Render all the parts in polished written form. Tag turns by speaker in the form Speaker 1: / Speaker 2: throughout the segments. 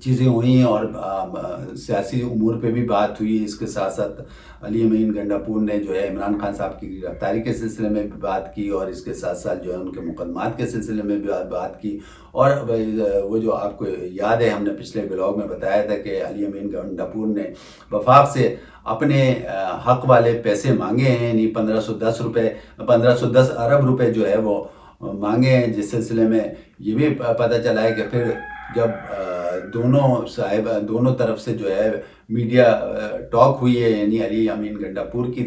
Speaker 1: چیزیں ہوئیں اور سیاسی امور پہ بھی بات ہوئی. اس کے ساتھ ساتھ علی امین گنڈاپور نے جو ہے عمران خان صاحب کی گرفتاری کے سلسلے میں بھی بات کی, اور اس کے ساتھ ساتھ جو ہے ان کے مقدمات کے سلسلے میں بھی بات کی. اور وہ جو آپ کو یاد ہے, ہم نے پچھلے بلاگ میں بتایا تھا کہ علی امین گنڈاپور نے وفاق سے اپنے حق والے پیسے مانگے ہیں, یعنی 1510 ارب روپے جو ہے وہ مانگے ہیں, جس سلسلے میں یہ بھی پتہ چلا ہے کہ پھر جب دونوں طرف سے جو ہے میڈیا ٹاک ہوئی ہے, یعنی علی امین گنڈاپور کی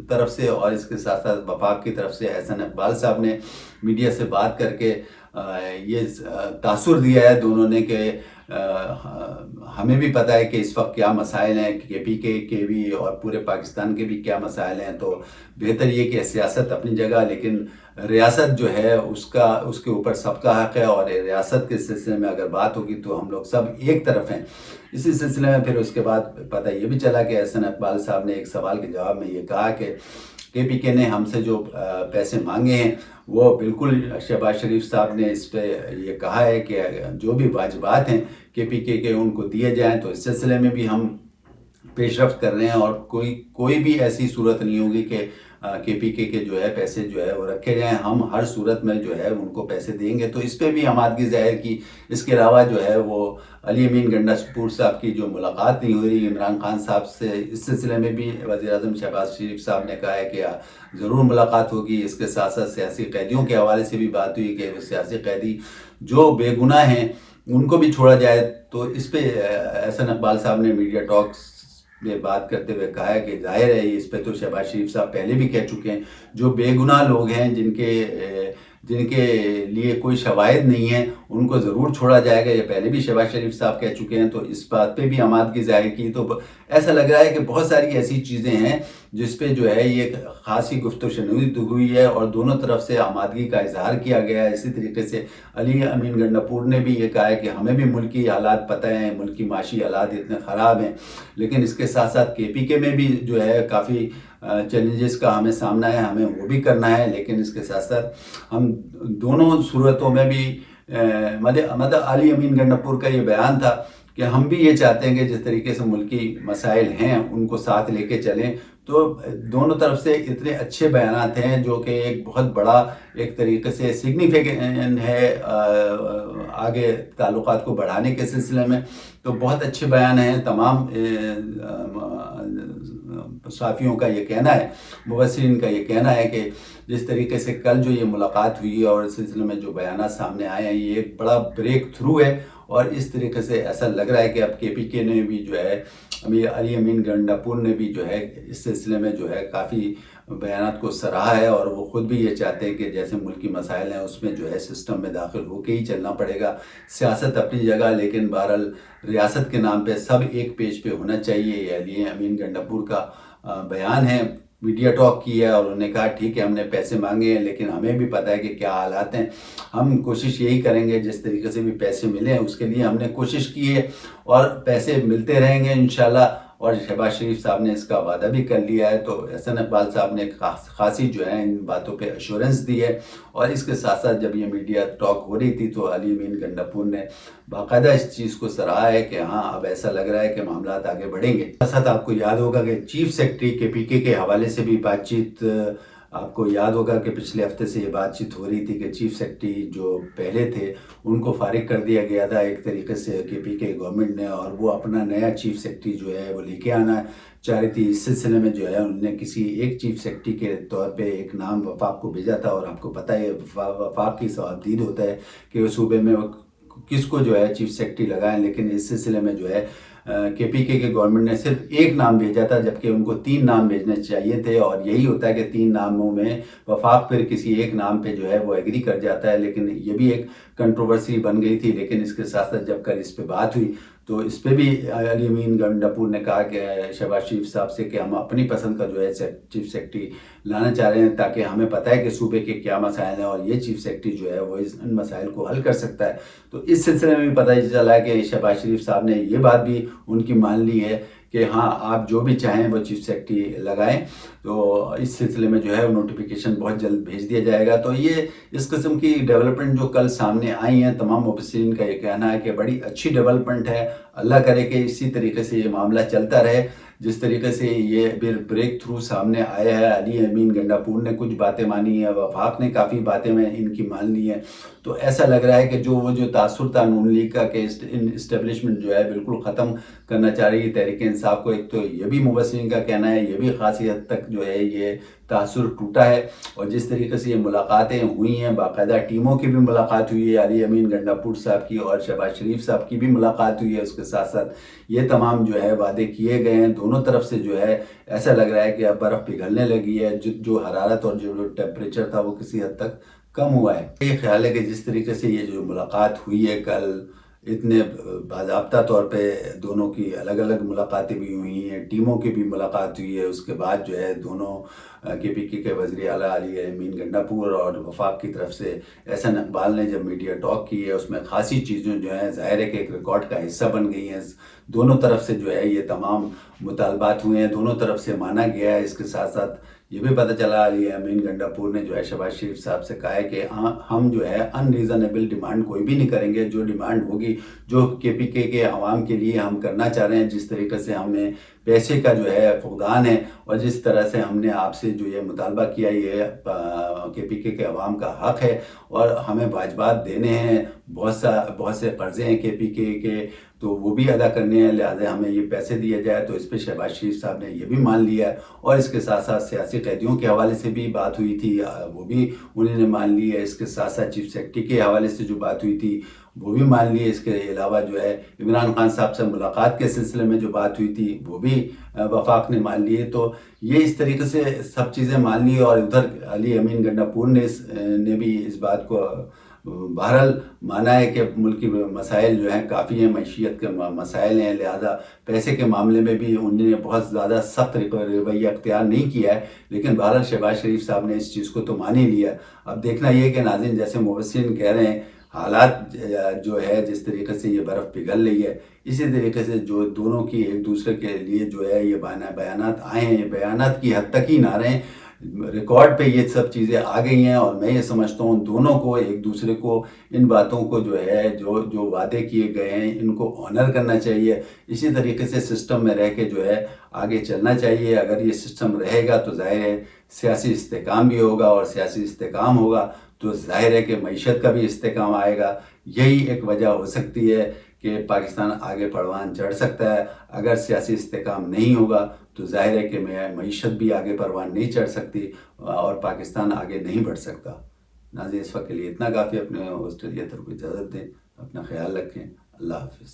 Speaker 1: طرف سے اور اس کے ساتھ ساتھ وفاق کی طرف سے احسن اقبال صاحب نے میڈیا سے بات کر کے یہ تاثر دیا ہے دونوں نے کہ ہمیں بھی پتہ ہے کہ اس وقت کیا مسائل ہیں, کے پی کے بھی اور پورے پاکستان کے بھی کیا مسائل ہیں. تو بہتر یہ کہ سیاست اپنی جگہ, لیکن ریاست جو ہے اس کے اوپر سب کا حق ہے, اور ریاست کے سلسلے میں اگر بات ہوگی تو ہم لوگ سب ایک طرف ہیں. اسی سلسلے میں پھر اس کے بعد پتہ یہ بھی چلا کہ احسن اقبال صاحب نے ایک سوال کے جواب میں یہ کہا کہ کے پی کے نے ہم سے جو پیسے مانگے ہیں وہ بالکل شہباز شریف صاحب نے اس پہ یہ کہا ہے کہ جو بھی واجبات ہیں کے پی کے ان کو دیے جائیں. تو اس سلسلے میں بھی ہم پیش رفت کر رہے ہیں, اور کوئی بھی ایسی صورت نہیں ہوگی کہ کے پی کے جو ہے پیسے جو ہے وہ رکھے جائیں. ہم ہر صورت میں جو ہے ان کو پیسے دیں گے. تو اس پہ بھی آمادگی ظاہر کی. اس کے علاوہ جو ہے وہ علی امین گنڈاپور صاحب کی جو ملاقات نہیں ہو رہی عمران خان صاحب سے, اس سلسلے میں بھی وزیر اعظم شہباز شریف صاحب نے کہا ہے کہ ضرور ملاقات ہوگی. اس کے ساتھ ساتھ سیاسی قیدیوں کے حوالے سے بھی بات ہوئی کہ سیاسی قیدی جو بے گناہ ہیں ان کو بھی چھوڑا جائے. تو اس پہ احسن اقبال صاحب نے میڈیا ٹاکس میں بات کرتے ہوئے کہا ہے کہ ظاہر ہے اس پہ تو شہباز شریف صاحب پہلے بھی کہہ چکے ہیں, جو بے گناہ لوگ ہیں جن کے لیے کوئی شواہد نہیں ہیں ان کو ضرور چھوڑا جائے گا. یہ پہلے بھی شہباز شریف صاحب کہہ چکے ہیں. تو اس بات پہ بھی آمادگی ظاہر کی. تو ایسا لگ رہا ہے کہ بہت ساری ایسی چیزیں ہیں جس پہ جو ہے یہ خاصی گفت و شنید ہوئی ہے اور دونوں طرف سے آمادگی کا اظہار کیا گیا ہے. اسی طریقے سے علی امین گنڈاپور نے بھی یہ کہا ہے کہ ہمیں بھی ملکی حالات پتہ ہیں, ملکی معاشی حالات اتنے خراب ہیں, لیکن اس کے ساتھ ساتھ کے پی کے میں بھی جو ہے کافی چیلنجز کا ہمیں سامنا ہے, ہمیں وہ بھی کرنا ہے. لیکن اس کے ساتھ ساتھ ہم دونوں صورتوں میں بھی مطلب علی امین گنڈاپور کا یہ بیان تھا کہ ہم بھی یہ چاہتے ہیں کہ جس طریقے سے ملکی مسائل ہیں ان کو ساتھ لے کے چلیں. تو دونوں طرف سے اتنے اچھے بیانات ہیں جو کہ ایک بہت بڑا ایک طریقے سے سگنیفیکنٹ ہے آگے تعلقات کو بڑھانے کے سلسلے میں. تو بہت اچھے بیان ہیں. تمام صحافیوں کا یہ کہنا ہے, مبصرین کا یہ کہنا ہے کہ جس طریقے سے کل جو یہ ملاقات ہوئی اور اس سلسلے میں جو بیانات سامنے آئے ہیں یہ ایک بڑا بریک تھرو ہے. اور اس طریقے سے ایسا لگ رہا ہے کہ اب کے پی کے نے بھی جو ہے علی امین گنڈاپور نے بھی جو ہے اس سلسلے میں جو ہے کافی بیانات کو سراہا ہے, اور وہ خود بھی یہ چاہتے ہیں کہ جیسے ملکی مسائل ہیں اس میں جو ہے سسٹم میں داخل ہو کے ہی چلنا پڑے گا. سیاست اپنی جگہ, لیکن بہرحال ریاست کے نام پہ سب ایک پیج پہ ہونا چاہیے. یہ علی امین گنڈاپور کا بیان ہے, میڈیا ٹاک کی ہے, اور انہوں نے کہا ٹھیک ہے ہم نے پیسے مانگے ہیں لیکن ہمیں بھی پتہ ہے کہ کیا حالات ہیں. ہم کوشش یہی کریں گے جس طریقے سے بھی پیسے ملے ہیں اس کے لیے ہم نے کوشش کی ہے, اور پیسے ملتے رہیں گے انشاءاللہ. اور شہباز شریف صاحب نے اس کا وعدہ بھی کر لیا ہے. تو احسن اقبال صاحب نے خاصی جو ہے ان باتوں پہ ایشورنس دی ہے. اور اس کے ساتھ ساتھ جب یہ میڈیا ٹاک ہو رہی تھی تو علی امین گنڈاپور نے باقاعدہ اس چیز کو سراہا ہے کہ ہاں اب ایسا لگ رہا ہے کہ معاملات آگے بڑھیں گے. ساتھ ساتھ آپ کو یاد ہوگا کہ چیف سیکرٹری کے پی کے حوالے سے بھی بات چیت, آپ کو یاد ہوگا کہ پچھلے ہفتے سے یہ بات چیت ہو رہی تھی کہ چیف سیکرٹری جو پہلے تھے ان کو فارغ کر دیا گیا تھا ایک طریقے سے کے پی کے گورنمنٹ نے, اور وہ اپنا نیا چیف سیکرٹری جو ہے وہ لے کے آنا چاہ رہی تھی. اس سلسلے میں جو ہے انہوں نے کسی ایک چیف سیکرٹری کے طور پہ ایک نام وفاق کو بھیجا تھا, اور آپ کو پتہ ہے وفاق کی ثوابدید ہوتا ہے کہ اس صوبے میں کس کو جو ہے چیف سیکرٹری لگائیں. لیکن اس سلسلے میں جو ہے کے پی کے گورنمنٹ نے صرف ایک نام بھیجا تھا جبکہ ان کو 3 نام بھیجنے چاہیے تھے. اور یہی ہوتا ہے کہ 3 ناموں میں وفاق پھر کسی ایک نام پہ جو ہے وہ ایگری کر جاتا ہے. لیکن یہ بھی ایک کنٹروورسی بن گئی تھی. لیکن اس کے ساتھ ساتھ جب کل اس پہ بات ہوئی تو اس پہ بھی علی امین گنڈاپور نے کہا کہ شہباز شریف صاحب سے کہ ہم اپنی پسند کا جو ہے چیف سیکرٹری لانا چاہ رہے ہیں تاکہ ہمیں پتہ ہے کہ صوبے کے کیا مسائل ہیں, اور یہ چیف سیکرٹری جو ہے وہ ان مسائل کو حل کر سکتا ہے. تو اس سلسلے میں بھی پتہ چلا ہے کہ شہباز شریف صاحب نے یہ بات بھی ان کی مان لی ہے کہ ہاں آپ جو بھی چاہیں وہ چیف سیکرٹری لگائیں، تو اس سلسلے میں جو ہے نوٹیفیکیشن بہت جلد بھیج دیا جائے گا۔ تو یہ اس قسم کی ڈیولپمنٹ جو کل سامنے آئی ہیں، تمام مبصرین کا یہ کہنا ہے کہ بڑی اچھی ڈیولپمنٹ ہے۔ اللہ کرے کہ اسی طریقے سے یہ معاملہ چلتا رہے، جس طریقے سے یہ بریک تھرو سامنے آیا ہے۔ علی امین گنڈاپور نے کچھ باتیں مانی ہیں، وفاق نے کافی باتیں میں ان کی مان لی ہیں، تو ایسا لگ رہا ہے کہ جو تاثر تھا نون لیگ کا کہ اسٹیبلشمنٹ جو ہے بالکل ختم کرنا چاہ رہی ہے تحریک انصاف کو، ایک تو یہ بھی مبصرین کا کہنا ہے، یہ بھی خاصی حد تک جو ہے یہ تاثر ٹوٹا ہے۔ اور جس طریقے سے یہ ملاقاتیں ہوئی ہیں، باقاعدہ ٹیموں کی بھی ملاقات ہوئی ہے، علی امین گنڈاپور صاحب کی اور شہباز شریف صاحب کی بھی ملاقات ہوئی ہے، اس کے ساتھ ساتھ یہ تمام جو ہے وعدے کیے گئے ہیں دونوں طرف سے، جو ہے ایسا لگ رہا ہے کہ اب برف پگھلنے لگی ہے، جو حرارت اور جو ٹیمپریچر تھا وہ کسی حد تک کم ہوا ہے۔ یہ خیال ہے کہ جس طریقے سے یہ جو ملاقات ہوئی ہے کل، اتنے باضابطہ طور پہ دونوں کی الگ الگ ملاقاتیں بھی ہوئی ہیں، ٹیموں کی بھی ملاقات ہوئی ہے، اس کے بعد جو ہے دونوں KPK کے وزیر اعلیٰ علی امین گنڈاپور اور وفاق کی طرف سے احسن اقبال نے جب میڈیا ٹاک کی ہے، اس میں خاصی چیزیں جو ہیں ظاہر ہے کہ ایک ریکارڈ کا حصہ بن گئی ہیں۔ دونوں طرف سے جو ہے یہ تمام مطالبات ہوئے ہیں، دونوں طرف سے مانا گیا ہے۔ اس کے ساتھ ساتھ یہ بھی پتہ چلا علی امین گنڈاپور نے جو ہے شہباز شریف صاحب سے کہا ہے کہ ہم جو ہے ان ریزنیبل ڈیمانڈ کوئی بھی نہیں کریں گے، جو ڈیمانڈ ہوگی جو KPK کے عوام کے لیے ہم کرنا چاہ رہے ہیں، جس طریقے سے ہمیں پیسے کا جو ہے فقدان ہے اور جس طرح سے ہم نے آپ سے جو یہ مطالبہ کیا، یہ KPK کے عوام کا حق ہے اور ہمیں واجبات دینے ہیں، بہت سے قرضے ہیں KPK کے، تو وہ بھی ادا کرنے ہیں، لہٰذا ہمیں یہ پیسے دیا جائے۔ تو اس پہ شہباز شریف صاحب نے یہ بھی مان لیا ہے، اور اس کے ساتھ ساتھ سیاسی قیدیوں کے حوالے سے بھی بات ہوئی تھی، وہ بھی انہوں نے مان لی ہے۔ اس کے ساتھ ساتھ چیف سیکرٹری کے حوالے سے جو بات ہوئی تھی وہ بھی مان لی ہے۔ اس کے علاوہ جو ہے عمران خان صاحب سے ملاقات کے سلسلے میں جو بات ہوئی تھی وہ بھی وفاق نے مان لی ہے۔ تو یہ اس طریقے سے سب چیزیں مان لی، اور ادھر علی امین گنڈاپور نے بھی اس بات کو بہرحال مانا ہے کہ ملکی مسائل جو ہیں کافی ہیں، معیشت کے مسائل ہیں، لہذا پیسے کے معاملے میں بھی انہوں نے بہت زیادہ سخت رویہ اختیار نہیں کیا ہے، لیکن بہرحال شہباز شریف صاحب نے اس چیز کو تو مان ہی لیا۔ اب دیکھنا یہ کہ ناظرین، جیسے مبصرین کہہ رہے ہیں، حالات جو ہے جس طریقے سے یہ برف پگھل رہی ہے، اسی طریقے سے جو دونوں کی ایک دوسرے کے لیے جو ہے یہ بیانات آئے ہیں، یہ بیانات کی حد تک ہی نہ رہیں، ریکارڈ پہ یہ سب چیزیں آ گئی ہیں، اور میں یہ سمجھتا ہوں دونوں کو ایک دوسرے کو ان باتوں کو جو ہے جو وعدے کیے گئے ہیں ان کو آنر کرنا چاہیے، اسی طریقے سے سسٹم میں رہ کے جو ہے آگے چلنا چاہیے۔ اگر یہ سسٹم رہے گا تو ظاہر ہے سیاسی استحکام بھی ہوگا، اور سیاسی استحکام ہوگا تو ظاہر ہے کہ معیشت کا بھی استحکام آئے گا۔ یہی ایک وجہ ہو سکتی ہے کہ پاکستان آگے پروان چڑھ سکتا ہے۔ اگر سیاسی استحکام نہیں ہوگا تو ظاہر ہے کہ معیشت بھی آگے پروان نہیں چڑھ سکتی اور پاکستان آگے نہیں بڑھ سکتا۔ ناظرین، اس وقت کے لیے اتنا کافی، اپنے آسٹریلیا طرف کو اجازت دیں، اپنا خیال رکھیں، اللہ حافظ۔